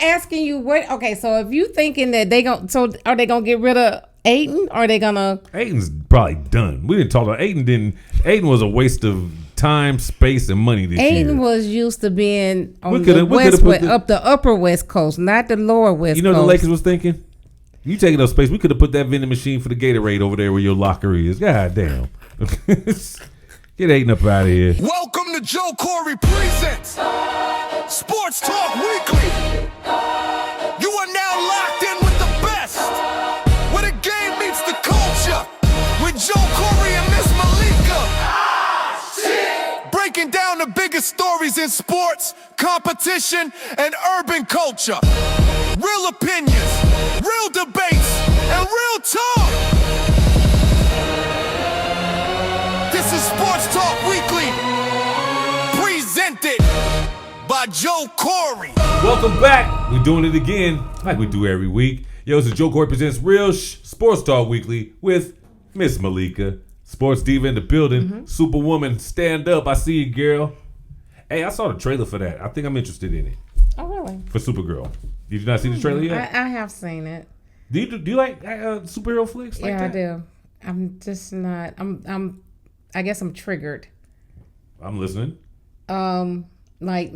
asking you what. Okay, so if you thinking that are they gonna get rid of Ayton? Or are they gonna? Ayton's probably done. We didn't talk about Ayton. Ayton was a waste of time, space, and money this year. Ayton was used to being on the upper West Coast, not the lower West Coast. You know what the Lakers was thinking? You taking up space. We could have put that vending machine for the Gatorade over there where your locker is. God damn. Get Ayton up out of here. Welcome to Joe Corey Presents Sports Talk Weekly. You are now locked in with the best, where the game meets the culture, with Joe Corey and Miss Malikah. Breaking down the biggest stories in sports, competition, and urban culture. Real opinions, real debates, and real talk. This is Sports Talk Weekly, presented by Joe Corey. Welcome back. We're doing it again, like we do every week. Yo, this is Joe Corey presents Real Sports Talk Weekly with Miss Malikah. Sports diva in the building. Superwoman, stand up. I see you, girl. Hey, I saw the trailer for that. I think I'm interested in it. Oh, really? For Supergirl. Did you not see the trailer yet? I have seen it. Do you like superhero flicks? Like yeah, that? I do. I'm just not. I guess I'm triggered. I'm listening. Like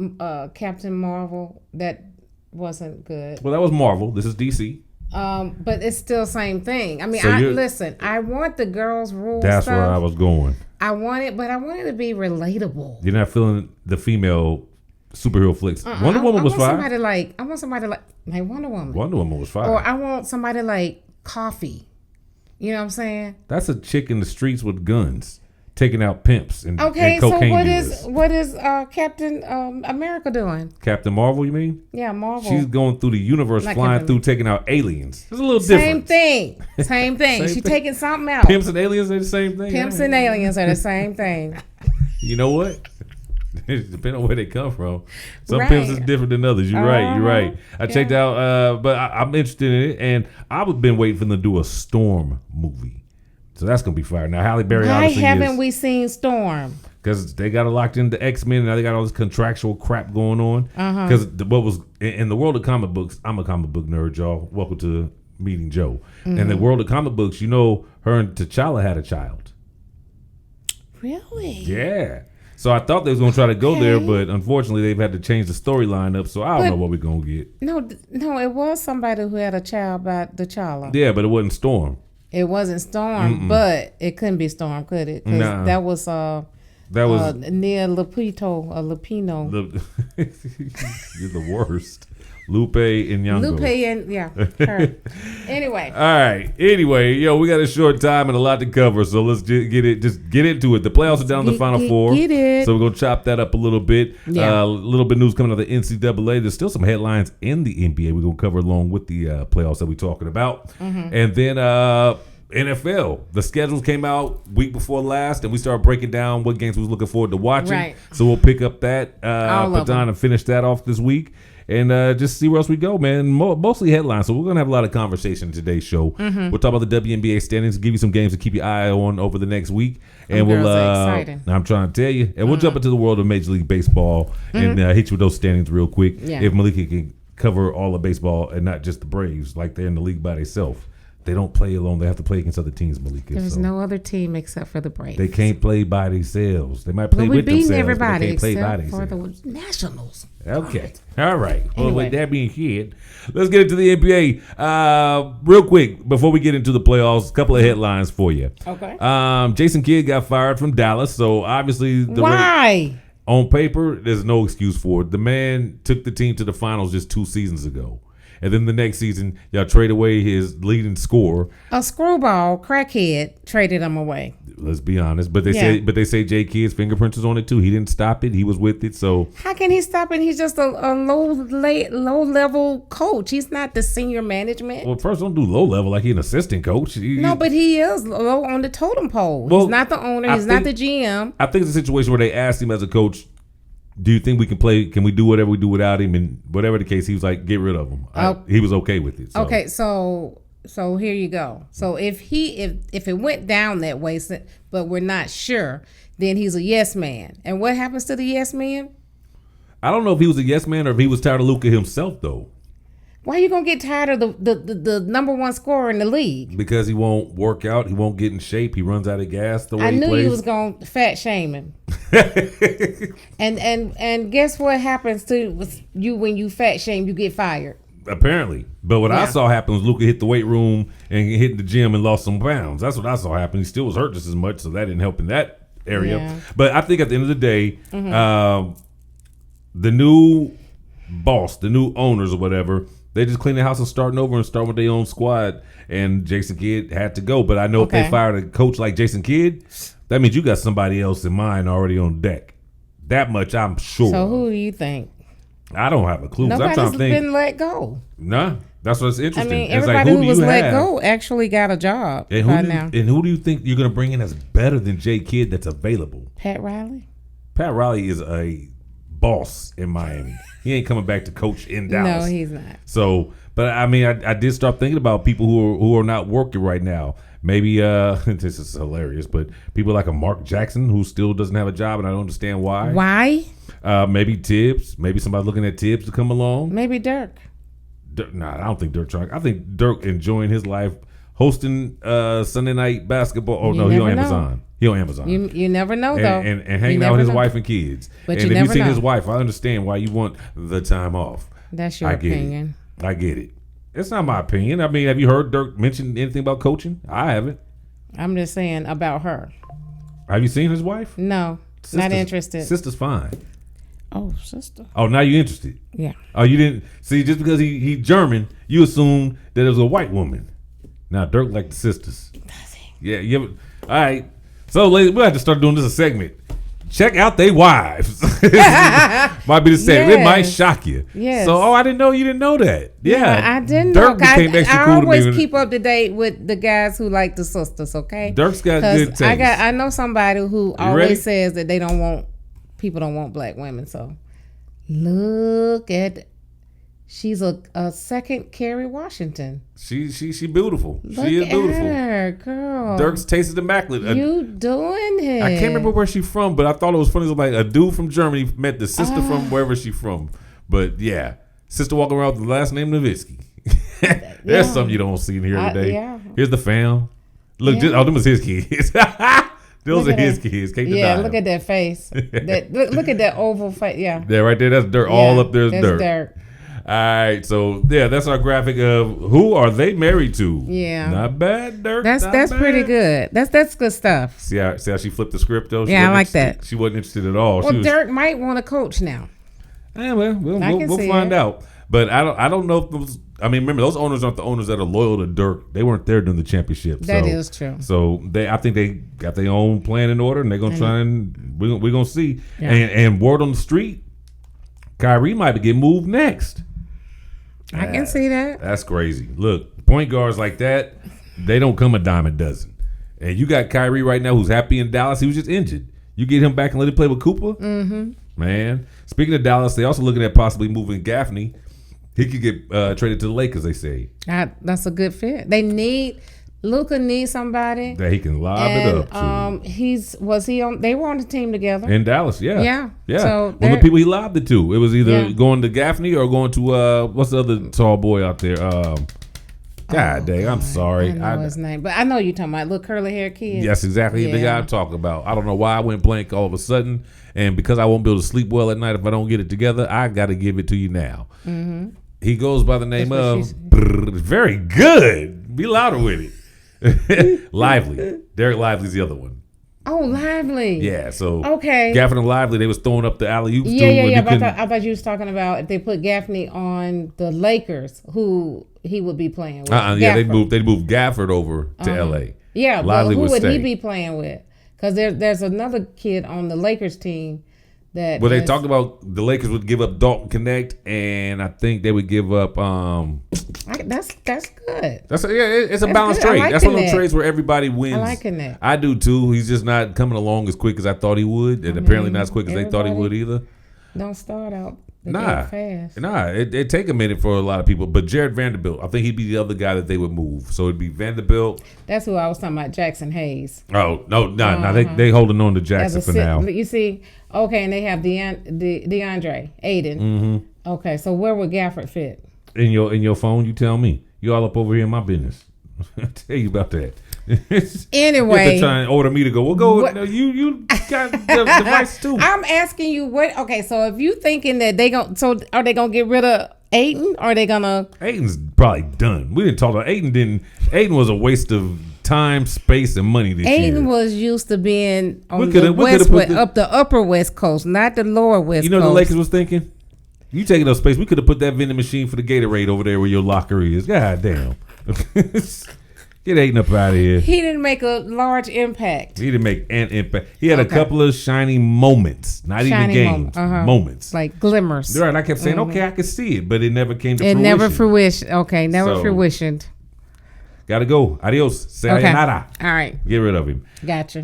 Captain Marvel, that wasn't good. Well, that was Marvel. This is DC. But it's still same thing. I mean, So listen. I want the girls' rule. That's where I was going. I want it to be relatable. You're not feeling the female superhero flicks. Wonder Woman was fire. I want somebody like Wonder Woman. Wonder Woman was fire. Or I want somebody like Coffee. You know what I'm saying? That's a chick in the streets with guns, taking out pimps and okay. and cocaine So what is Captain America doing? Captain Marvel, you mean? Yeah, Marvel. She's going through the universe, Like flying Captain- through, taking out aliens. It's a little different. Same thing. She's thing. taking something out. Pimps and aliens are the same thing. Pimps and aliens are the same thing. You know what? It depends on where they come from. Some Right. pimps is different than others. You're right. You're right. I checked Yeah. out, but I'm interested in it, and I've been waiting for them to do a Storm movie. So that's gonna be fire. Now Halle Berry Why obviously haven't we seen Storm? because they got it locked into X-Men, and now they got all this contractual crap going on. Because what was in the world of comic books, I'm a comic book nerd, y'all. Welcome to Meeting Joe. In the world of comic books, you know, her and T'Challa had a child. Really? Yeah. So I thought they was gonna try to go there, but unfortunately they've had to change the storyline up. So I don't know what we're gonna get. No, it was somebody who had a child by T'Challa. Yeah, but it wasn't Storm. It wasn't Storm, but it couldn't be Storm, could it? 'Cause Nah. that was near Lupino. You're the worst. Lupe and Nyong'o. Lupe and her. Anyway. All right. Anyway, we got a short time and a lot to cover, so let's get into it. The playoffs are down to the Final Four, get it. so we're gonna chop that up a little bit. Yeah. A little bit of news coming out of the NCAA. There's still some headlines in the NBA we're gonna cover along with the playoffs that we're talking about, and then NFL. The schedules came out week before last, and we started breaking down what games we was looking forward to watching. Right. So we'll pick up that All of them. baton and finish that off this week. And just see where else we go, man. Mostly headlines. So we're going to have a lot of conversation in today's show. We'll talk about the WNBA standings, give you some games to keep your eye on over the next week. And Girls are exciting. I'm trying to tell you. And we'll jump into the world of Major League Baseball and hit you with those standings real quick. Yeah. If Malikah can cover all of baseball and not just the Braves, like they're in the league by themselves. They don't play alone. They have to play against other teams, Malikah. There's no other team except for the Braves. They can't play by themselves. They might play with themselves, everybody but they can't play by except for themselves. the Nationals. Okay. All right. Well, Anyway. with that being said, let's get into the NBA. Real quick, before we get into the playoffs, a couple of headlines for you. Okay. Jason Kidd got fired from Dallas, so obviously Why? on paper, there's no excuse for it. The man took the team to the finals just 2 seasons ago. And then the next season, y'all trade away his leading scorer. A screwball crackhead traded him away. Let's be honest, but they say Jay Kidd's fingerprints was on it too. He didn't stop it. He was with it. So How can he stop it? He's just a low level coach. He's not the senior management. well, first don't do low level like he's an assistant coach. No, but he is low on the totem pole. Well, he's not the owner. I He's not the think- GM. I think it's a situation where they asked him as a coach, do you think we can play? Can we do whatever we do without him? And whatever the case, he was like, get rid of him. He was okay with it. So. Okay, so here you go. So if it went down that way, but we're not sure, then he's a yes man. And what happens to the yes man? I don't know if he was a yes man or if he was tired of Luka himself, though. Why you gonna get tired of the number one scorer in the league? Because he won't work out. He won't get in shape. He runs out of gas the way I he knew plays. you was gonna fat shame him. and guess what happens to you when you fat shame? You get fired. Apparently. But what I saw happen was Luka hit the weight room and hit the gym and lost some pounds. That's what I saw happen. He still was hurt just as much, so that didn't help in that area. Yeah. But I think at the end of the day, the new boss, the new owners or whatever, they just clean the house and starting over and start with their own squad. And Jason Kidd had to go. But I know if they fired a coach like Jason Kidd, that means you got somebody else in mind already on deck. That much I'm sure. So who do you think? I don't have a clue. Nobody's I'm trying to think. been let go. Nah, that's what's I interesting. mean, It's everybody like, who was you let have? go actually got a job And by now. who do you think you're going to bring in that's better than Jay Kidd that's available? Pat Riley? Pat Riley is a boss in Miami. He ain't coming back to coach in Dallas. No, he's not. So, but I mean, I did start thinking about people who are not working right now. Maybe this is hilarious, but people like a Mark Jackson who still doesn't have a job, and I don't understand why. Why? Maybe Tibbs. Maybe somebody looking at Tibbs to come along. Maybe Dirk. Nah, I don't think Dirk trying. I think Dirk enjoying his life hosting Sunday night basketball. Oh, no, he on Amazon. He on Amazon. You never know, though. And hanging out with his wife and kids. But and you if never you've seen know. his wife, I understand why you want the time off. That's your I get opinion. I get it. It's not my opinion. I mean, have you heard Dirk mention anything about coaching? I haven't. I'm just saying about her. Have you seen his wife? No, not interested. Sister's fine. Oh, sister. Oh, now you interested? Yeah. Oh, you didn't see just because he German, you assume that it was a white woman. Now Dirk like the sisters. Does he? Yeah. All right. So, ladies, we'll have to start doing this a segment. Check out they wives. Might be the segment. It might shock you. Yes. So, I didn't know you didn't know that. Yeah. I didn't Dirk know. became extra I cool to always me. keep up to date with the guys who like the sisters. Okay. Dirk's got good taste. I know somebody who ready? always says that people don't want black women. So look at. She's a second Kerry Washington. She beautiful. Look She is beautiful. at her, girl. Dirk's taste is immaculate. You doing it? I can't remember where she's from, but I thought it was funny. It was like a dude from Germany met the sister from wherever she's from. But yeah, sister walking around with the last name Nowitzki. There's something you don't see in here today. Yeah. Here's the fam. Look, them was his kids. Those are his kids. Can't deny look them. at that face. Look at that oval face. Yeah. Yeah, right there. That's Dirk. All up there is that's Dirk. Dirk. All right, so yeah, that's our graphic of who are they married to. Yeah, not bad, Dirk. That's bad. pretty good. That's good stuff. See how she flipped the script though. I like that. She wasn't interested at all. Well, Dirk might want to coach now. Yeah, well, we'll find out. But I don't know if those. I mean, remember those owners aren't the owners that are loyal to Dirk. They weren't there during the championship. That is true. So I think they got their own plan in order, and they're gonna try and we're gonna see. Yeah. And word on the street, Kyrie might get moved next. I can see that. That's crazy. Look, point guards like that, they don't come a dime a dozen. And you got Kyrie right now who's happy in Dallas. He was just injured. You get him back and let him play with Cooper? Mm-hmm. Man. Speaking of Dallas, they also looking at possibly moving Gaffney. He could get traded to the Lakers, they say. That's a good fit. Luka needs somebody that he can lob it up to. They were on the team together. In Dallas, yeah. So one of the people he lobbed it to. It was either going to Gaffney or going to what's the other tall boy out there? God dang, I'm sorry. I know his name, but I know you're talking about little curly hair kid. Yes, exactly. The guy I'm talking about. I don't know why I went blank all of a sudden, and because I won't be able to sleep well at night if I don't get it together, I got to give it to you now. Mm-hmm. He goes by the name of very good. Be louder with it. Lively. Derek Lively's the other one. Oh, Lively. Yeah, so okay. Gaffney and Lively, they was throwing up the alley-oops. Yeah. But I thought you was talking about if they put Gaffney on the Lakers, who he would be playing with. Yeah, they moved Gafford over to L.A. Yeah, Lively but who would stay. he be playing with? Because there's another kid on the Lakers team that. Well, they talked about the Lakers would give up Dalton Connect, and I think they would give up. That's good. It's a balanced trade. Like that's one of those trades where everybody wins. I like Connect. I do too. He's just not coming along as quick as I thought he would, and apparently not as quick as they thought he would either. Don't start out fast. It take a minute for a lot of people. But Jared Vanderbilt, I think he'd be the other guy that they would move. So it'd be Vanderbilt. That's who I was talking about, Jackson Hayes. Oh no, they holding on to Jackson for now. You see, okay, and they have DeAndre Aiden. Mm-hmm. Okay, so where would Gafford fit? in your phone, you tell me. You all up over here in my business. I'll tell you about that. Anyway, they're trying to order me to go. Well, go. No, you got the device too. I'm asking you what. Okay, so if you thinking that are they gonna get rid of Ayton? Or are they gonna? Ayton's probably done. We didn't talk about Ayton. Ayton was a waste of time, space, and money this year. Ayton was used to being on the upper West Coast, not the lower West Coast. You know, the Lakers was thinking, you taking up space. We could have put that vending machine for the Gatorade over there where your locker is. God damn. Get Ayton up out of here. He didn't make a large impact. He didn't make an impact. He had a couple of shining moments, not even games, moments. Like glimmers. Right, I kept saying, okay, I could see it, but it never came to fruition. It never fruitioned. Okay, never fruitioned. Gotta go. Adios. Sayonara. All right. Get rid of him. Gotcha.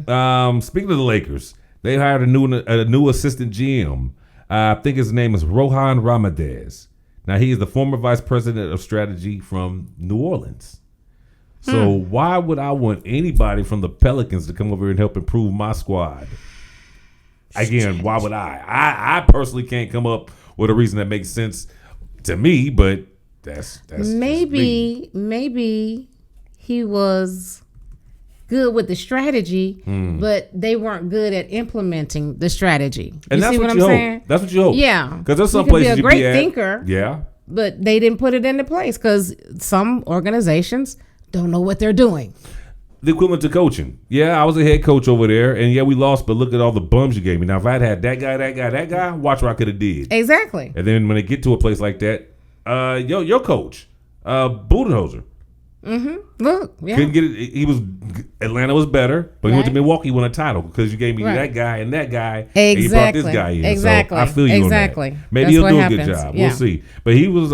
Speaking of the Lakers, they hired a new assistant GM. I think his name is Rohan Ramadez. Now, he is the former vice president of strategy from New Orleans. So why would I want anybody from the Pelicans to come over here and help improve my squad? Again, why would I? I personally can't come up with a reason that makes sense to me, but that's maybe he was good with the strategy, but they weren't good at implementing the strategy. And that's what I'm saying? That's what you hope. Yeah, because there's some places you could be a great thinker. Yeah, but they didn't put it into place because some organizations don't know what they're doing. The equivalent to coaching. Yeah, I was a head coach over there, and yeah, we lost, but look at all the bums you gave me. Now, if I'd had that guy, watch what I could have did. Exactly. And then when they get to a place like that, your coach, Budenholzer. Look, yeah. Couldn't get it. Atlanta was better, but he went to Milwaukee, won a title because you gave me that guy and that guy. Exactly. And you brought this guy in. Exactly. So I feel you on that. Maybe he'll do a good job. Yeah. We'll see. But he was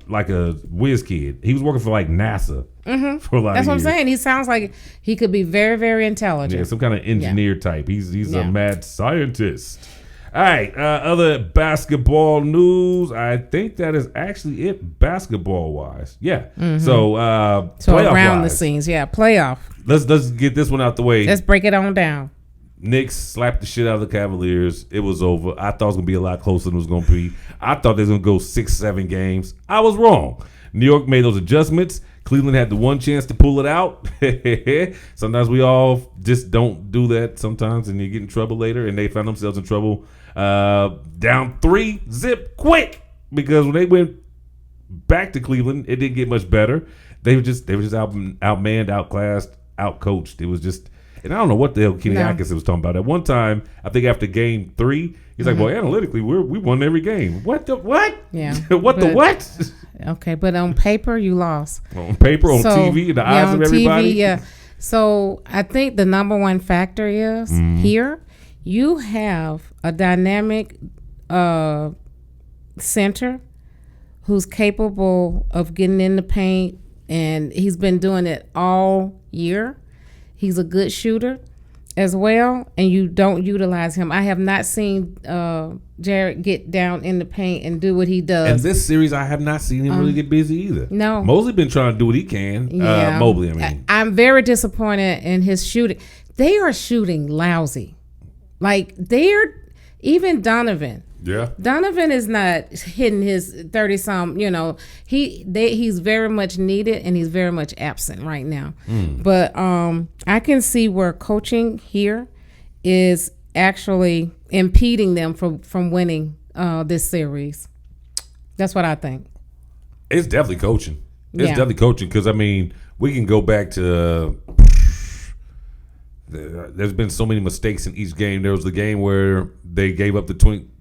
like a whiz kid. He was working for like NASA for a lot of years. That's what I'm saying. He sounds like he could be very, very intelligent. Yeah, some kind of engineer type. He's a mad scientist. All right, other basketball news. I think that is actually it basketball-wise. Yeah. So around the scenes, playoff. Let's get this one out the way. Let's break it on down. Knicks slapped the shit out of the Cavaliers. It was over. I thought it was going to be a lot closer than it was going to be. I thought they was going to go 6-7 games. I was wrong. New York made those adjustments. Cleveland had the one chance to pull it out. Sometimes we all just don't do that sometimes, and you get in trouble later, and they found themselves in trouble down 3 zip quick, because when they went back to Cleveland, it didn't get much better. They were just outmanned, outclassed, outcoached. It was just, and I don't know what the hell Kenny Atkinson was talking about. At one time, I think after game 3, he's like, well, analytically, we won every game. What the what? Yeah. What? Okay, but on paper, you lost. On paper, on TV, in the eyes of everybody? TV, yeah. So I think the number one factor is here, you have a dynamic center who's capable of getting in the paint, and he's been doing it all year. He's a good shooter as well, and you don't utilize him. I have not seen Jared get down in the paint and do what he does. And this series, I have not seen him really get busy either. No. Mosley been trying to do what he can. Yeah. Mobley, I mean. I'm very disappointed in his shooting. They are shooting lousy. Like, even Donovan. Yeah. Donovan is not hitting his 30-some, he's very much needed, and he's very much absent right now. But I can see where coaching here is actually impeding them from winning this series. That's what I think. It's definitely coaching. Definitely coaching, because, I mean, we can go back to there's been so many mistakes in each game. There was the game where they gave up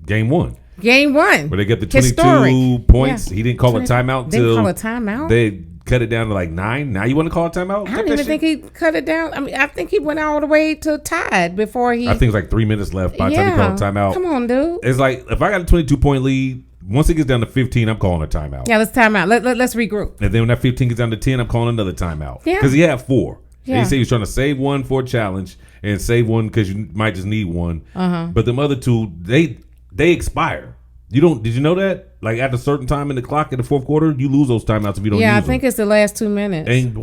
game one. Game one. Where they get the 22 points. Yeah. He didn't call a timeout until. Didn't call a timeout? They cut it down to like 9. Now you want to call a timeout? I don't even think he cut it down. I mean, I think he went all the way to tied before he. I think it was like 3 minutes left by the time he called a timeout. Come on, dude. It's like, if I got a 22-point lead, once it gets down to 15, I'm calling a timeout. Yeah, let's time out. Let's regroup. And then when that 15 gets down to 10, I'm calling another timeout. Yeah. Because he had 4. Yeah. And he said he was trying to save one for a challenge and save one because you might just need one. But them other 2, they expire. Did you know that? Like, at a certain time in the clock in the fourth quarter, you lose those timeouts if you don't use them. Yeah, I think it's the last 2 minutes. And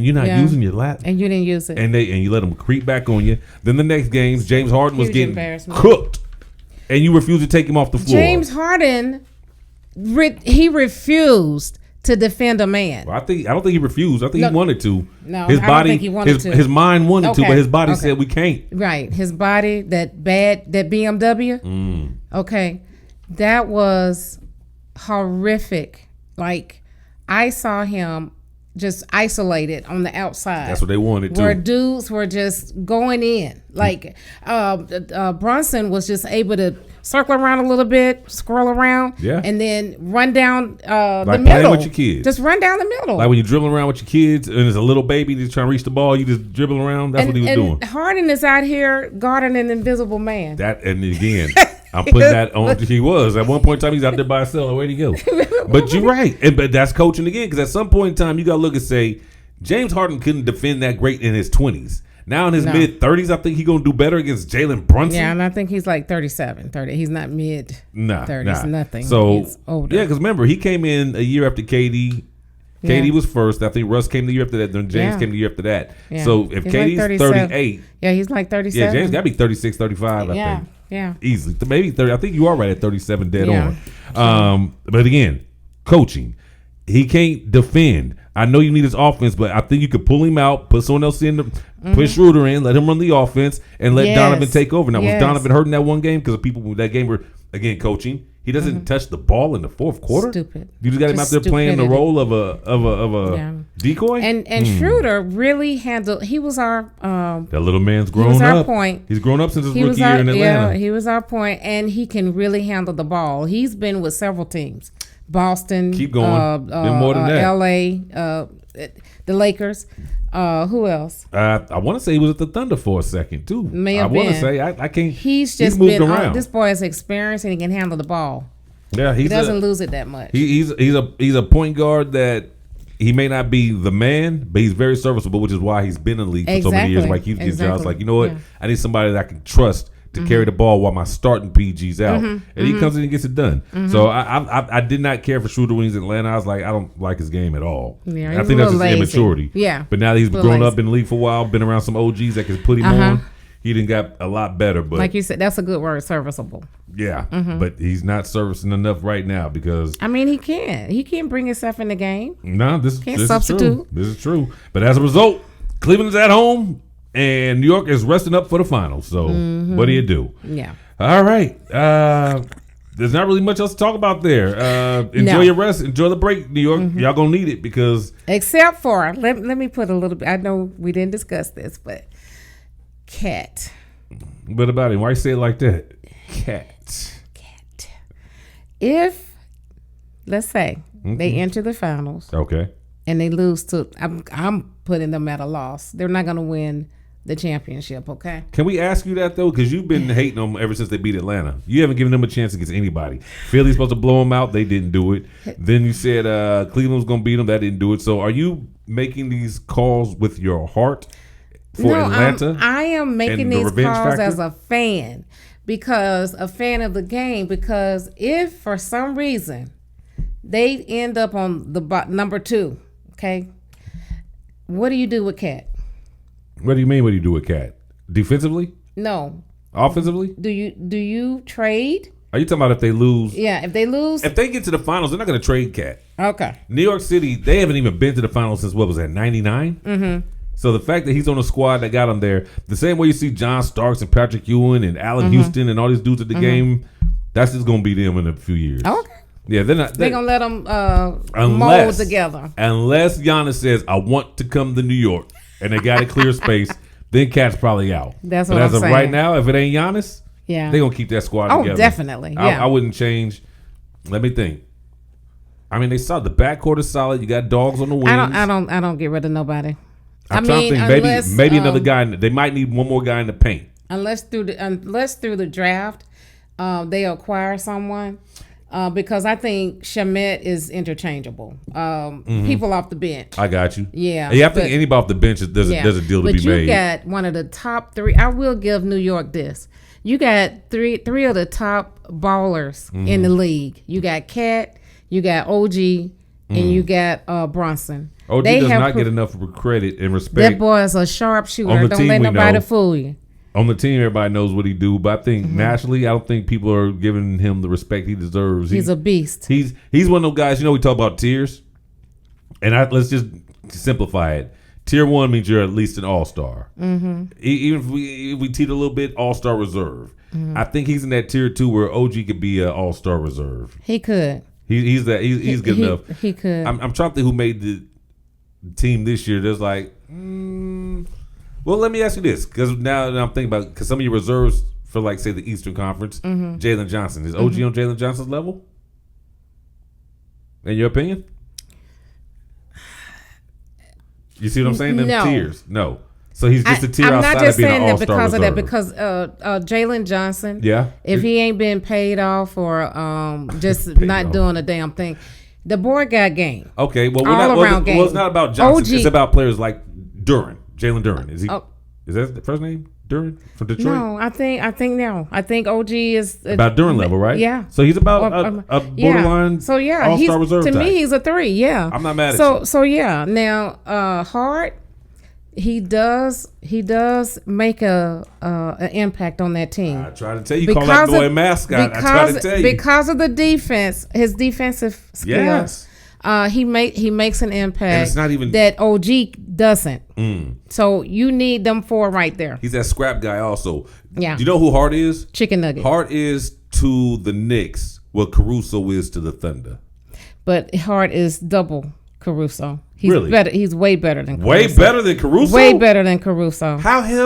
you're not using your lap. And you didn't use it. And you let them creep back on you. Then the next games, James Harden was getting cooked. And you refused to take him off the floor. James Harden, he refused to defend a man. Well, I don't think he refused. I think he wanted to. No, his I body, don't think he wanted to. His mind wanted to, but his body said we can't. Right. His body, that BMW. Okay. That was horrific. Like, I saw him just isolated on the outside. That's what they wanted where to. dudes were just going in. Like, Brunson was just able to circle around a little bit, scroll around, and then run down the middle. Playing with your kids. Just run down the middle. Like when you're dribbling around with your kids and there's a little baby just trying to reach the ball, you just dribble around. That's what he was doing. Harden is out here guarding an invisible man. And again, I'm putting that on. He was. At one point in time, he's out there by himself. Where'd he go? But you're right. But that's coaching again, because at some point in time, you got to look and say, James Harden couldn't defend that great in his 20s. Now in his mid-30s, I think he's going to do better against Jalen Brunson. Yeah, and I think he's like 37, 30. He's not mid-30s, nothing. So, he's older. Yeah, because remember, he came in a year after K.A.T. K.A.T. was first. I think Russ came the year after that. Then James came the year after that. Yeah. So if K.A.T.'s like 38. Yeah, he's like 37. Yeah, James got to be 36, 35, I think. Yeah. Easily. Maybe 30. I think you are right at 37 dead on. But again, coaching. He can't defend. I know you need his offense, but I think you could pull him out, put someone else in, put Schroeder in, let him run the offense, and let Donovan take over. Now, was Donovan hurt in that one game? Because people with that game were, again, coaching. He doesn't touch the ball in the fourth quarter. Stupid. You just got him out there playing the role of a decoy. And Schroeder really handled. He was our. That little man's grown up. He was our point. He's grown up since his rookie year in Atlanta. Yeah, he was our point, and he can really handle the ball. He's been with several teams. Boston. Keep going. Been more than that. L.A. The Lakers. Who else? I want to say he was at the Thunder for a second too. May have been. I want to say I can't. He's just moved been around. This boy is experienced and he can handle the ball. Yeah, he doesn't lose it that much. He's a point guard that he may not be the man, but he's very serviceable, which is why he's been in the league for so many years. Like he's jobs. Like, you know what? I need somebody that I can trust to carry the ball while my starting PG's out, and he comes in and gets it done. So I did not care for Schroeder when he's in Atlanta. I was like, I don't like his game at all. Yeah, I think that's his immaturity. Yeah, but now that he's grown up in the league for a while, been around some OGs that can put him on. He didn't got a lot better, but like you said, that's a good word, serviceable. Yeah, but he's not servicing enough right now because I mean he can't bring himself in the game. No, this substitute. Is true. This is true. But as a result, Cleveland's at home and New York is resting up for the finals. So what do you do? Yeah. All right. There's not really much else to talk about there. Enjoy your rest. Enjoy the break, New York. Y'all gonna need it because except for let me put a little bit. I know we didn't discuss this, but K.A.T. What about him? Why you say it like that? K.A.T. If let's say they enter the finals, okay, and they lose to, I'm putting them at a loss. They're not going to win the championship. Okay. Can we ask you that though? Because you've been hating them ever since they beat Atlanta. You haven't given them a chance against anybody. Philly's supposed to blow them out. They didn't do it. Then you said Cleveland was going to beat them. That didn't do it. So are you making these calls with your heart? For Atlanta, I am making these calls as a fan, because a fan of the game. Because if for some reason they end up on the number 2, okay, what do you do with K.A.T? What do you mean? What do you do with K.A.T? Defensively? No. Offensively? Do you trade? Are you talking about if they lose? Yeah, if they lose. If they get to the finals, they're not going to trade K.A.T. Okay. New York City, they haven't even been to the finals since what was that, 99? Mm-hmm. So the fact that he's on a squad that got him there, the same way you see John Starks and Patrick Ewing and Allen Houston and all these dudes at the game, that's just going to be them in a few years. Okay. Yeah, they're not. They're going to let them mold together. Unless Giannis says, I want to come to New York, and they got to clear space, then K.A.T's probably out. That's what I'm saying. But as of right now, if it ain't Giannis, they're going to keep that squad together. Oh, definitely. Yeah. I wouldn't change. Let me think. I mean, they saw the backcourt is solid. You got dogs on the wings. I don't get rid of nobody. I'm trying to think maybe another guy. They might need one more guy in the paint. Unless through the draft, they acquire someone. Because I think Shamet is interchangeable. People off the bench. I got you. Yeah. I think anybody off the bench, there's a deal to be made. But you got one of the top 3. I will give New York this. You got three of the top ballers in the league. You got K.A.T, you got OG, and you got Brunson. OG does not get enough credit and respect. That boy is a sharpshooter. Don't let nobody fool you. On the team, everybody knows what he do, but I think nationally, I don't think people are giving him the respect he deserves. He's a beast. He's one of those guys. You know, we talk about tiers. And let's just simplify it. Tier 1 means you're at least an all-star. Mm-hmm. Even if we teeter a little bit, all-star reserve. Mm-hmm. I think he's in that tier 2 where OG could be an all-star reserve. He could. He's good enough. He could. I'm trying to think who made the team this year. There's like, well, let me ask you this, because now I'm thinking about, because some of your reserves for, like, say, the Eastern Conference, Jalen Johnson. Is OG on Jalen Johnson's level? In your opinion? You see what I'm saying? Them tiers. No. So he's just a tier outside of being an all-star reserve. I'm not just saying that because Jalen Johnson, yeah, if he ain't been paid off or just not doing a damn thing, the boy got game. Okay, well, it's not about Johnson. It's about players like Duren, Jalen Duren. Is that the first name? Duren from Detroit? No, I think OG is about Duren level, right? Yeah. So he's about a borderline all-star reserve type. To me, he's a 3. Yeah. I'm not mad at you. So yeah. Now Hart, he does make an impact on that team. I try to tell you, call that boy a mascot. I try to tell you because of the defense, his defensive skills. Yes. He makes an impact, and it's not even that OG doesn't. So you need them 4 right there. He's that scrap guy also. Yeah. Do you know who Hart is? Chicken nugget. Hart is to the Knicks what Caruso is to the Thunder. But Hart is double Caruso. He's really? Better. He's way better than Caruso. Way better than Caruso? Way better than Caruso.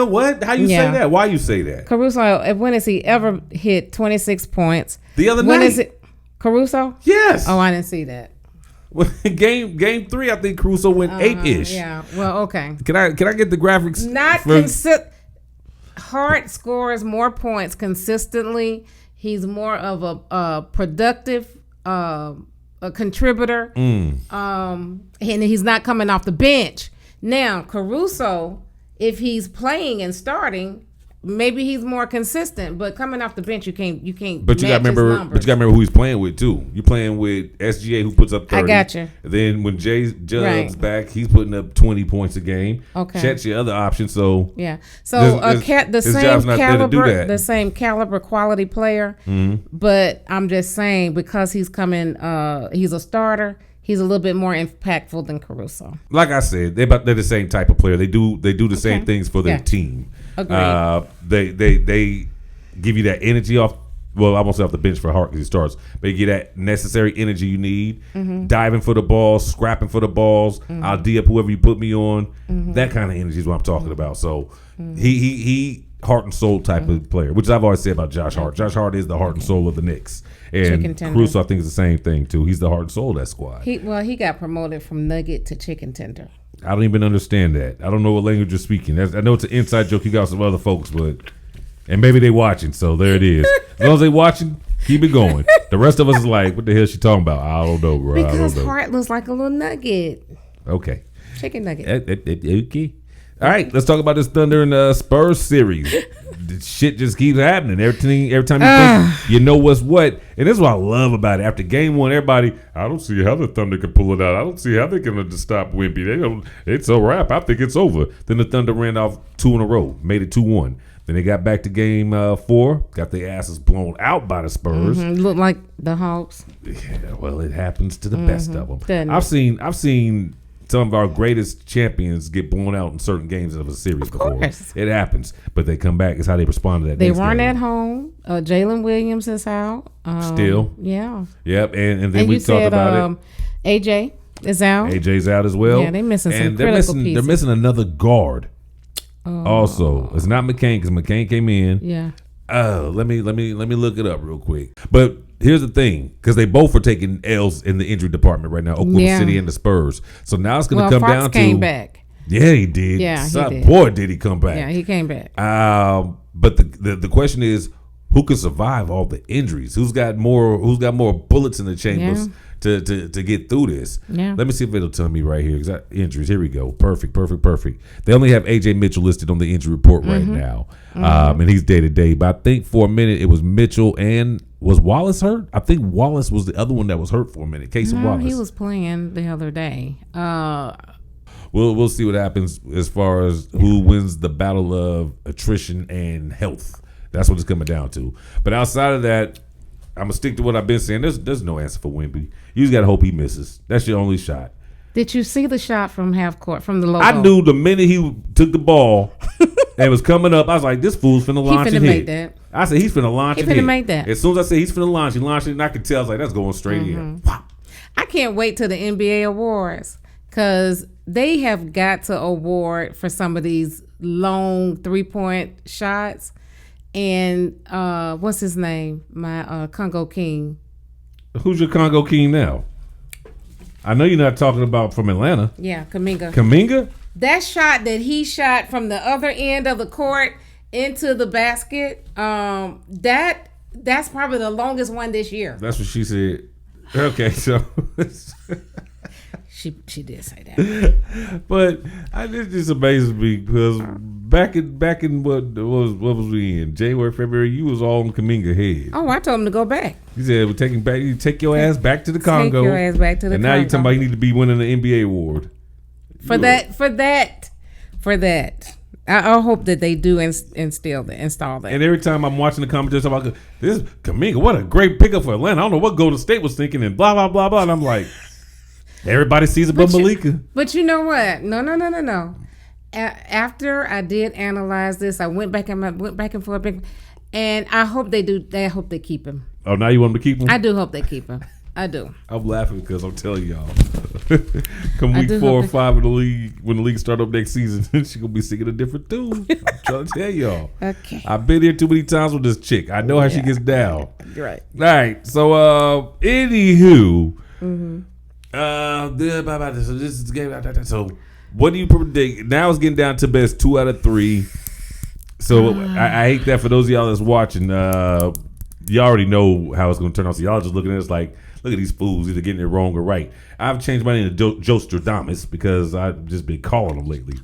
What? How you say that? Why you say that? Caruso, when has he ever hit 26 points? The other night. When is it? Caruso? Yes. Oh, I didn't see that. Game 3, I think Caruso went 8-ish. Yeah. Well, okay. Can I get the graphics? Hart scores more points consistently. He's more of a productive a contributor. And he's not coming off the bench. Now, Caruso, if he's playing and starting, maybe he's more consistent, but coming off the bench, you can't. But you got to remember who he's playing with too. You're playing with SGA, who puts up 30. I got you. Then when Judd's back, he's putting up 20 points a game. Okay, Chet's your other option. So yeah, so the same caliber quality player. But I'm just saying, because he's coming, he's a starter. He's a little bit more impactful than Caruso. Like I said, they're the same type of player. They do the same things for their team. Agreed. They give you that energy off. Well, I won't say off the bench for Hart because he starts, but you get that necessary energy you need. Diving for the balls, scrapping for the balls. I'll D up whoever you put me on. That kind of energy is what I'm talking about. So he heart and soul type of player, which I've always said about Josh Hart. Josh Hart is the heart and soul of the Knicks. And Caruso, I think, is the same thing too. He's the heart and soul of that squad. He got promoted from nugget to chicken tender. I don't even understand that. I don't know what language you're speaking. I know it's an inside joke you got some other folks, and maybe they watching, so there it is. As long as they watching, keep it going. The rest of us is like, what the hell is she talking about? I don't know, bro. Because Hart looks like a little nugget. Okay. Chicken nugget. Okay. All right, let's talk about this Thunder and Spurs series. Shit just keeps happening. Every time you think you know what's what. And this is what I love about it. After game 1, everybody, I don't see how the Thunder can pull it out. I don't see how they're going to stop Wemby. It's a wrap. I think it's over. Then the Thunder ran off 2 in a row, made it 2-1. Then they got back to game 4, got their asses blown out by the Spurs. Looked like the Hawks. Yeah, well, it happens to the best of them. I've seen some of our greatest champions get blown out in certain games of a series before. It happens, but they come back. It's how they respond to that. They weren't at home. Jalen Williams is out. Still. Yeah. Yep, and then we talked about it. AJ is out. AJ's out as well. Yeah, they're missing some critical pieces. They're missing another guard. Also, it's not McCain because McCain came in. Yeah. Let me look it up real quick. But here's the thing, because they both are taking L's in the injury department right now, Oklahoma City and the Spurs. So now it's going to come Fox down to. Came back. Yeah, he did. Yeah, he did. Boy, did he come back. Yeah, he came back. But the question is, who can survive all the injuries? Who's got more bullets in the chambers to get through this? Yeah. Let me see if it'll tell me right here. Injuries. Here we go. Perfect. They only have AJ Mitchell listed on the injury report right now, and he's day to day. But I think for a minute it was Mitchell and was Wallace hurt? I think Wallace was the other one that was hurt for a minute. Wallace. He was playing the other day. We'll see what happens as far as who wins the battle of attrition and health. That's what it's coming down to. But outside of that, I'm gonna stick to what I've been saying. There's no answer for Wemby. You just gotta hope he misses. That's your only shot. Did you see the shot from half court from the logo? I knew the minute he took the ball and was coming up, I was like, this fool's finna launch and hit. That. I said, he's finna launch and hit. He finna make that. As soon as I said he's finna launch, he launched it, and I could tell, I was like, that's going straight in. Wow. I can't wait till the NBA awards because they have got to award for some of these long 3-point shots. And what's his name? My Congo King. Who's your Congo King now? I know you're not talking about from Atlanta. Yeah, Kuminga. Kuminga? That shot that he shot from the other end of the court into the basket, that's probably the longest one this year. That's what she said. Okay, so she did say that. But it just amazes me because back in what was we in? January, February, you was all on Kuminga head. Oh, I told him to go back. He said, "We're taking back. You take your ass back to the Congo. Take your ass back to the and Congo. now you're talking about you need to be winning the NBA award For that. I hope that they do install that. And every time I'm watching the commentators about this Kuminga, what a great pickup for Atlanta. I don't know what Golden State was thinking and blah blah blah blah. And I'm like, everybody sees it but Malikah. But you know what? No. After I did analyze this, I went back and forth, and I hope they do. I hope they keep him. Oh, now you want them to keep him? I do hope they keep him. I do. I'm laughing because I'm telling y'all, come week 4 or 5 in the league, when the league start up next season, she's gonna be singing a different tune. I'm trying to tell y'all. Okay. I've been here too many times with this chick. I know how she gets down. You're right. All right. So, anywho, this is game. So, what do you predict? Now it's getting down to best 2 out of 3. So I hate that for those of y'all that's watching. You already know how it's going to turn out. So y'all just looking at us like, look at these fools either getting it wrong or right. I've changed my name to Jostradamus because I've just been calling them lately.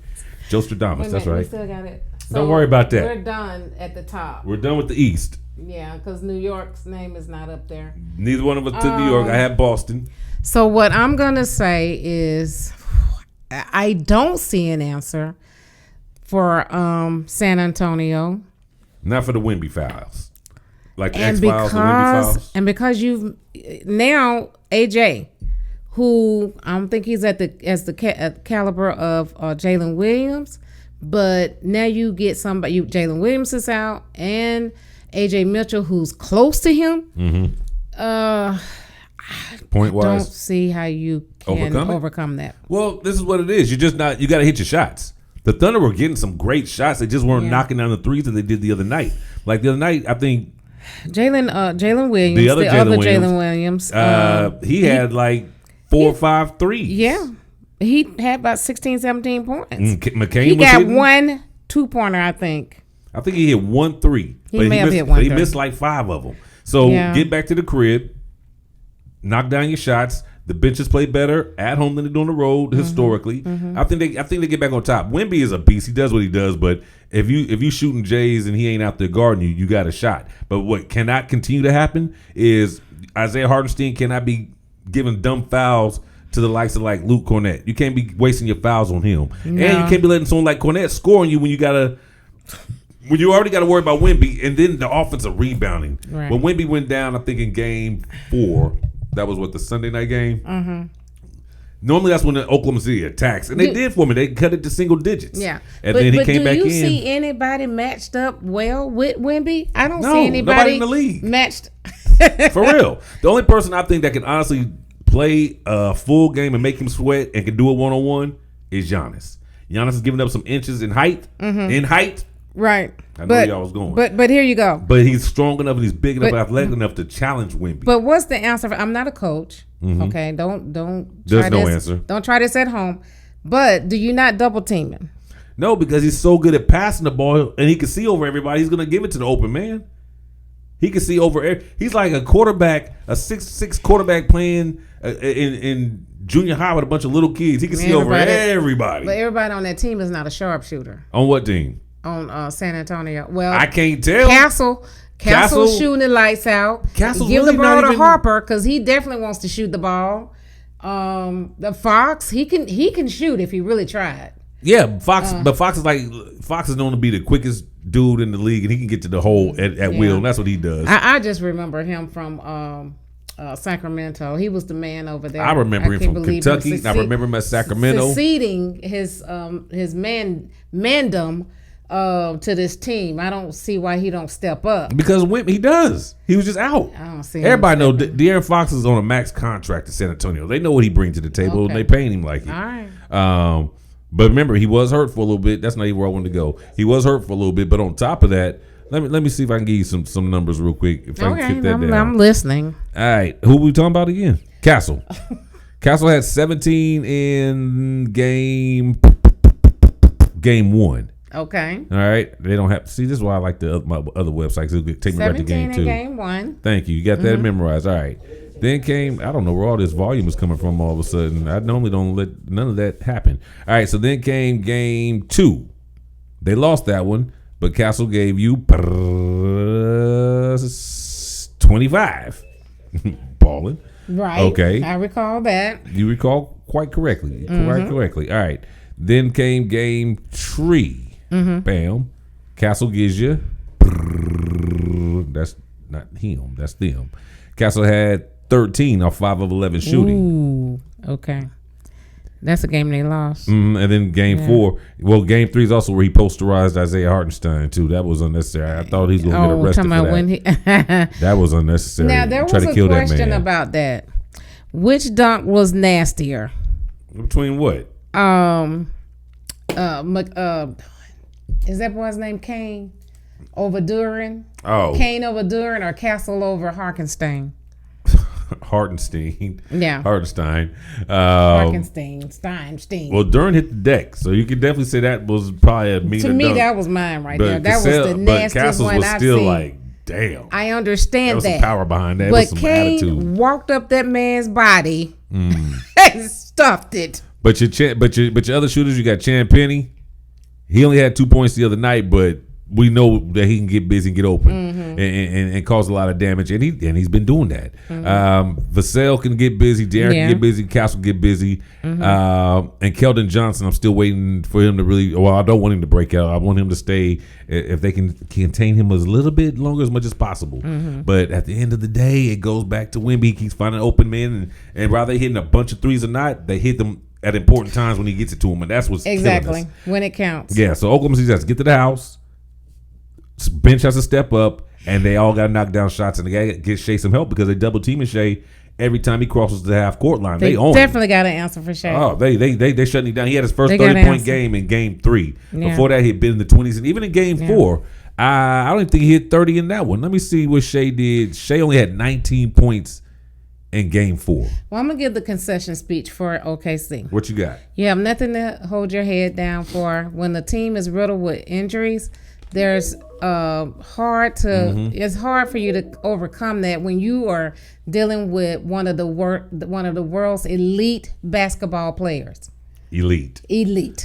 Jostradamus, that's right. We still got it. So don't worry about that. We're done at the top. We're done with the East. Yeah, because New York's name is not up there. Neither one of us took New York. I had Boston. So what I'm going to say is I don't see an answer for San Antonio. Not for the Wemby files. Like the And X-Files, the Wemby files. And because you've now AJ, who I don't think he's at the caliber of Jalen Williams, but now you get somebody. Jalen Williams is out, and AJ Mitchell, who's close to him. Point wise, don't see how you can overcome that. Well, this is what it is. You got to hit your shots. The Thunder were getting some great shots. They just weren't knocking down the threes that they did the other night. Like the other night, I think Jalen Williams, the other Jalen Williams, he had like 4 or 5 threes. Yeah, he had about 16, 17 points. McCain he was got hitting. 1 2-pointer, I think. I think he hit 1 3. He may have hit 1 He missed like 5 of them. So get back to the crib, knock down your shots. The benches play better at home than they do on the road historically. I think they get back on top. Wemby is a beast. He does what he does, but if you shooting Jays and he ain't out there guarding you got a shot. But what cannot continue to happen is Isaiah Hartenstein cannot be giving dumb fouls to the likes of like Luke Cornett. You can't be wasting your fouls on him, and you can't be letting someone like Cornett score on you when you already got to worry about Wemby and then the offensive rebounding. Right. When Wemby went down, I think in game 4. That was the Sunday night game? Normally that's when the Oklahoma City attacks. And they did for me. They cut it to single digits. Yeah. And then he came back in. Do you see anybody matched up well with Wemby? I don't see anybody nobody in the league. Matched. For real. The only person I think that can honestly play a full game and make him sweat and can do it one-on-one is Giannis. Giannis is giving up some inches in height. In height. Right. I know y'all was going. But here you go. But he's strong enough and he's big enough and athletic enough to challenge Wemby. But what's the answer? I'm not a coach. Okay, don't. There's no answer. Don't try this at home. But do you not double team him? No, because he's so good at passing the ball and he can see over everybody. He's gonna give it to the open man. He can see over. He's like a quarterback, a 6'6" quarterback playing in junior high with a bunch of little kids. He can see over everybody. But everybody on that team is not a sharpshooter. On what team? On San Antonio. Well, I can't tell. Castle shooting the lights out. Castle's give really the ball not to even... Harper because he definitely wants to shoot the ball. The Fox, he can shoot if he really tried. Yeah, Fox. But Fox is known to be the quickest dude in the league, and he can get to the hole at will. And that's what he does. I just remember him from Sacramento. He was the man over there. I remember him from Kentucky. I remember him at Sacramento. Succeeding his mandom to this team. I don't see why he don't step up. Because he does. He was just out. I don't see. Everybody know De'Aaron Fox is on a max contract in San Antonio. They know what he brings to the table, and they paying him like it. All right. But remember, he was hurt for a little bit. That's not even where I wanted to go. He was hurt for a little bit, but on top of that, let me see if I can give you some numbers real quick. If I can fit that down. I'm listening. All right, who we talking about again? Castle. Castle had 17 in game 1. Okay. All right. They don't have. See, this is why I like my other websites. It'll take me right to game 2. 17 in game 1. Thank you. You got that memorized. All right. Then came, I don't know where all this volume is coming from all of a sudden. I normally don't let none of that happen. All right. So then came game 2. They lost that one, but Castle gave you 25. Balling. Right. Okay. I recall that. You recall quite correctly. Quite correctly. All right. Then came game 3. Bam. Castle gives you. That's not him. That's them. Castle had 13 off 5 of 11 shooting. Ooh. Okay. That's a game they lost. And then game 4. Well, game 3 is also where he posterized Isaiah Hartenstein too. That was unnecessary. I thought he was going to get arrested for that. When that was unnecessary. Now there was a question about that. Which dunk was nastier? Between what? Is that boy's name Kane over Duran? Oh, Kane over Duran or Castle over Hartenstein? Hartenstein. Yeah. Hartenstein. Stein. Well, Duran hit the deck, so you could definitely say that was probably a meaner To me, dunk. that was mine right there. That Cassell, was the nastiest but Castles one was I've still seen. like, damn. I understand there was that. Some power behind that. But some Kane attitude. walked up that man's body and stuffed it. But your other shooters, you got Chan Penny. He only had 2 points the other night, but we know that he can get busy and get open and cause a lot of damage, and he's been doing that. Vassell can get busy, Darren can get busy, Castle can get busy, and Keldon Johnson. I'm still waiting for him to really. Well, I don't want him to break out. I want him to stay if they can contain him a little bit longer, as much as possible. But at the end of the day, it goes back to Wemby. He keeps finding open men, and rather they hitting a bunch of threes or not, they hit them at important times when he gets it to him, and that's what's exactly killing us. When it counts. Yeah. So Oklahoma City has to get to the house. Bench has to step up, and they all got to knock down shots, and they got to get Shea some help because they double teaming Shea every time he crosses the half court line. They own definitely got to answer for Shea. Oh, they shutting him down. He had his first 30-point game in game 3. Yeah. Before that, he'd been in the 20s, and even in game 4, I don't even think he hit 30 in that one. Let me see what Shea did. Shea only had 19 points in game 4. Well, I'm gonna give the concession speech for OKC. What you got? You have nothing to hold your head down for. When the team is riddled with injuries, it's hard for you to overcome that when you are dealing with one of the world's elite basketball players. Elite.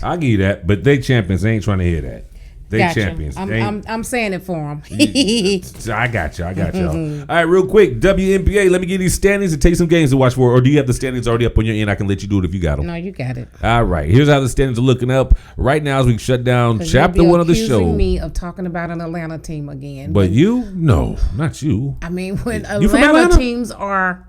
I give you that, but they champions. They ain't trying to hear that. They gotcha. Champions. I'm saying it for them. I got you. All right, real quick. WNBA, let me give you these standings and take some games to watch for. Or do you have the standings already up on your end? I can let you do it if you got them. No, you got it. All right. Here's how the standings are looking up right now as we shut down chapter 1 of the show. Accusing me of talking about an Atlanta team again. But you? No, not you. I mean, when Atlanta teams are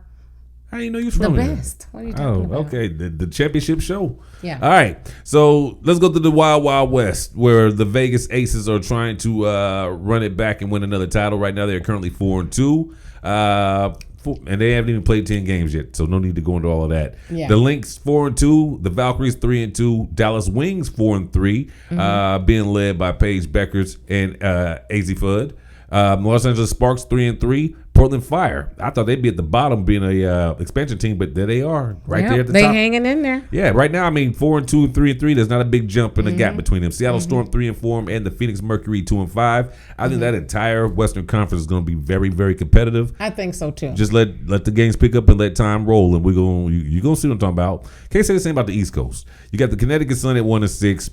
how do you know you're from the best? What are you talking about? Okay. The championship show. Yeah. All right. So let's go to the Wild Wild West, where the Vegas Aces are trying to run it back and win another title. Right now, they're currently 4-2. And they haven't even played 10 games yet, so no need to go into all of that. Yeah. The Lynx 4-2, the Valkyries 3-2, Dallas Wings 4-3, being led by Paige Beckers and AZ Fudd. Los Angeles Sparks 3-3. Portland Fire. I thought they'd be at the bottom, being a expansion team, but there they are, there at the top. They hanging in there. Yeah, right now. I mean, 4-2 and 3-3. There's not a big jump in the gap between them. Seattle Storm 3-4, and the Phoenix Mercury 2-5. I think that entire Western Conference is going to be very, very competitive. I think so too. Just let the games pick up and let time roll, and you're gonna see what I'm talking about. Can't say the same about the East Coast. You got the Connecticut Sun at 1-6.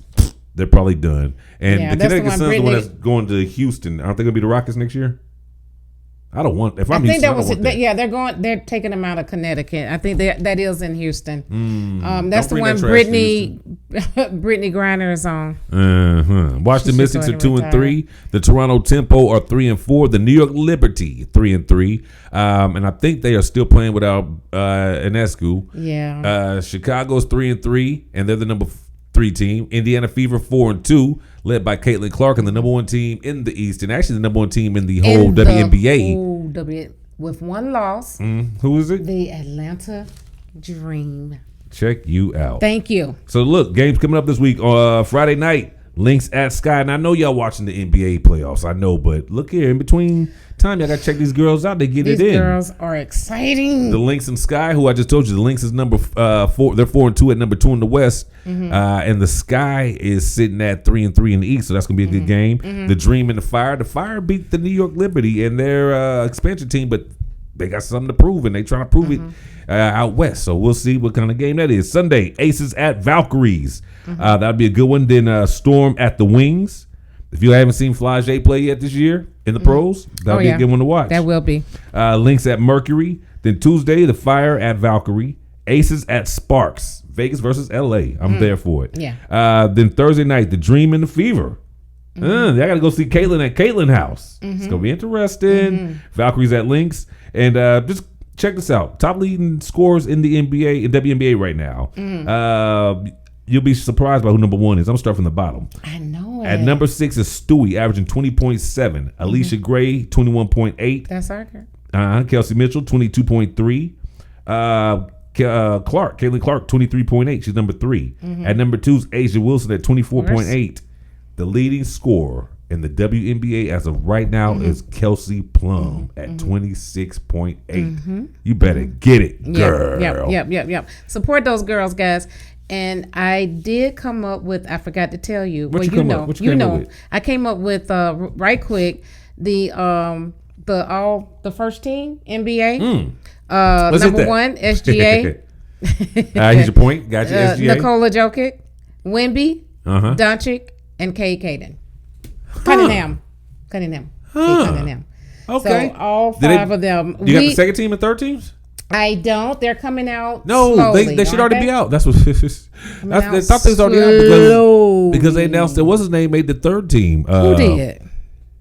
They're probably done. And the Connecticut Sun's the one that's going to Houston. Aren't they going to be the Rockets next year? I don't want. If I'm Houston, I don't want that. Yeah, they're taking them out of Connecticut. I think that is in Houston. That's the one Brittany Brittany Griner is on. Washington She's Mystics are going to 2-3. The Toronto Tempo are 3-4. The New York Liberty 3-3. And I think they are still playing without Enescu. Yeah. Chicago's 3-3, and they're the number 3 team. Indiana Fever 4-2, led by Caitlin Clark, and the number 1 team in the East, and actually the number 1 team in the whole WNBA. With one loss. Who is it? The Atlanta Dream. Check you out. Thank you. So look, games coming up this week. Friday night, Lynx at Sky. And I know y'all watching the NBA playoffs. I know, but look here, in between time, y'all got to check these girls out. They get it in. These girls are exciting. The Lynx and Sky, who I just told you, the Lynx is number 4. They're 4-2 at number 2 in the West. And the Sky is sitting at 3-3 in the East. So that's going to be a good game. The Dream and the Fire. The Fire beat the New York Liberty and their expansion team, but they got something to prove, and they trying to prove it out west. So we'll see what kind of game that is. Sunday, Aces at Valkyries. That'll be a good one. Then Storm at the Wings. If you haven't seen Flage play yet this year in the pros, that'll be a good one to watch. That will be. Lynx at Mercury. Then Tuesday, the Fire at Valkyrie. Aces at Sparks. Vegas versus L.A. I'm there for it. Yeah. Then Thursday night, the Dream and the Fever. I got to go see Caitlin at Caitlin House. It's going to be interesting. Valkyries at Lynx. And just check this out. Top leading scores in the NBA, in WNBA right now. You'll be surprised by who number 1 is. I'm going to start from the bottom. I know it. At number 6 is Stewie, averaging 20.7. Alicia Gray, 21.8. That's our girl. Kelsey Mitchell, 22.3. Caitlin Clark, 23.8. She's number 3. At number 2 is Asia Wilson at 24.8. The leading scorer in the WNBA as of right now is Kelsey Plum at 26.8. You better get it, girl. Yep. Support those girls, guys. And I did come up with, I forgot to tell you. What you came up with? I came up with right quick the first team NBA. Number 1, SGA. Here's your point. Got you, SGA. Nikola Jokic, Wemby, Doncic, and K.A.T. Cunningham. Cunningham. Okay. So all 5 of them. You got the second team and third teams? I don't. They're coming out. No, slowly, they should already be out. That's what. They thought they was already out because they announced that what's his name made the third team. Who did?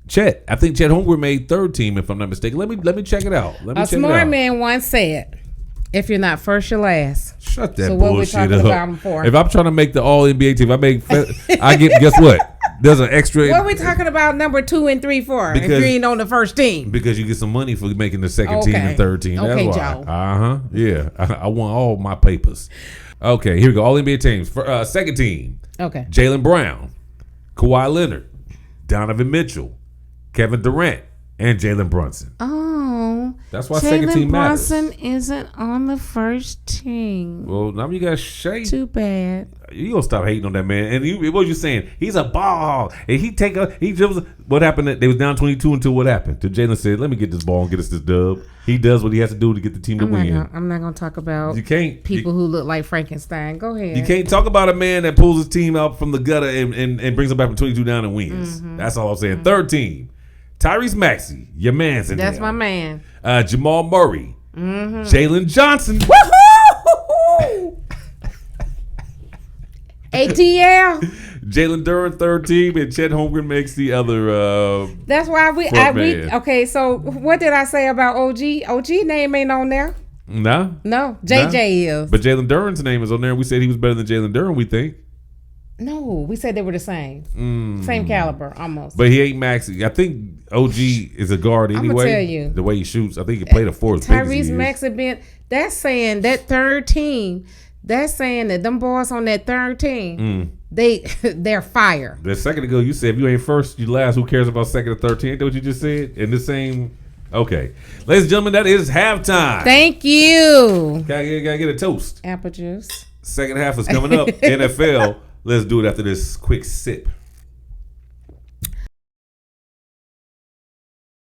Chet. I think Chet Holmgren made third team if I'm not mistaken. Let me check it out. A smart man once said, "If you're not first, you're last." Shut that so bullshit what we talking up. about them for? If I'm trying to make the All NBA team, I get guess what? There's an extra. What are we talking about number 2 and 3 for? If you ain't on the first team, because you get some money for making the second team and third team. That's why. Joe. Yeah, I want all my papers. Okay, here we go. All NBA teams. For second team. Okay. Jaylen Brown, Kawhi Leonard, Donovan Mitchell, Kevin Durant, and Jalen Brunson. Oh, that's why second team matters. Brunson isn't on the first team. Well, now you got Shea. Too bad. You gonna stop hating on that man? And what you saying? He's a ball, and what happened? They was down 22 until what happened? Till Jalen said, "Let me get this ball and get us this dub." He does what he has to do to get the team to win. I'm not gonna talk about people who look like Frankenstein. Go ahead. You can't talk about a man that pulls his team out from the gutter and brings them back from 22 down and wins. That's all I'm saying. Third team. Tyrese Maxey, your man's in there. That's my man. Jamal Murray, Jalen Johnson. Woohoo! ATL. Jalen Duren, third team, and Chet Holmgren makes the other. That's why we okay. So what did I say about OG? OG name ain't on there. No. JJ is. But Jalen Duren's name is on there. We said he was better than Jalen Duren. We think. No, we said they were the same. Same caliber, almost. But he ain't Maxey. I think OG is a guard anyway. I'm gonna tell you. The way he shoots. I think he played a fourth. Tyrese Maxey been. That's saying that third team. That's saying that them boys on that third team, they're fire. A second ago, you said if you ain't first, you last. Who cares about second or 13? Ain't that what you just said? In the same. Okay. Ladies and gentlemen, that is halftime. Thank you. Gotta get a toast. Apple juice. Second half is coming up. NFL. Let's do it after this quick sip.